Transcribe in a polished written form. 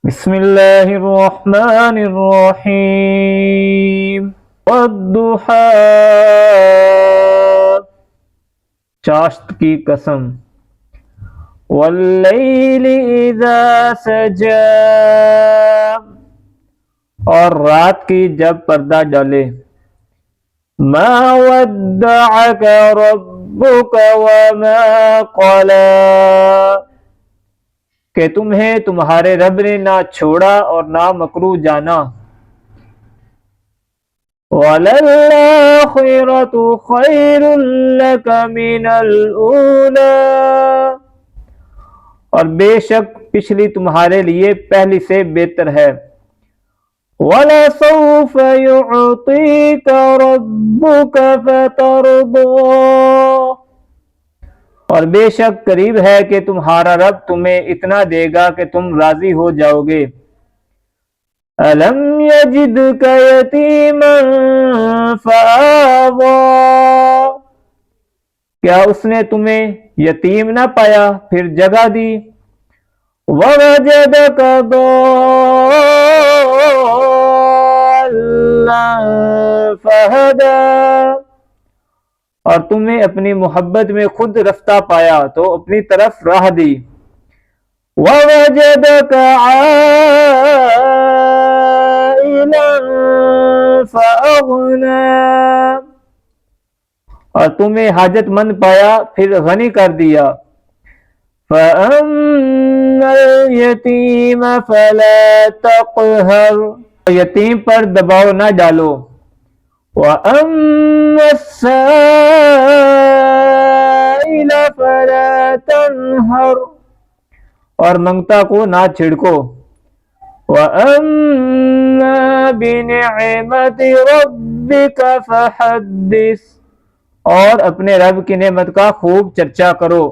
بسم اللہ الرحمن الرحیم والضحی، چاشت کی قسم، واللیل اذا سجی، اور رات کی جب پردہ ڈالے، ما ودعک ربک وما قلی، کہ تمہیں تمہارے رب نے نہ چھوڑا اور نہ مکروہ جانا، وَلَلْآخِرَةُ خَيْرٌ لَكَ مِنَ الْأُولَى، اور بے شک پچھلی تمہارے لیے پہلی سے بہتر ہے، وَلَسَوْفَ يُعْطِيكَ رَبُّكَ فَتَرْضَىٰ، اور بے شک قریب ہے کہ تمہارا رب تمہیں اتنا دے گا کہ تم راضی ہو جاؤ گے۔ أَلَمْ يَجِدْكَ يَتِيمًا فَآوَىٰ، کیا اس نے تمہیں یتیم نہ پایا پھر جگہ دی، وَوَجَدَكَ ضَالًّا فَهَدَىٰ، اور تمہیں اپنی محبت میں خود رفتہ پایا تو اپنی طرف راہ دی، وَوَجَدَكَ عَائِلًا فَأَغْنَىٰ، اور تمہیں حاجت مند پایا پھر غنی کر دیا، فَأَمَّا الْيَتِيمَ فَلَا تَقْهَرْ، یتیم پر دباؤ نہ ڈالو، وَأَمَّا السَّائِلَ فَلَا تَنْهَرْ، اور منگتا کو نہ چھڑکو، وَأَمَّا بِنِعْمَةِ رَبِّكَ فَحَدِّثْ، اور اپنے رب کی نعمت کا خوب چرچا کرو۔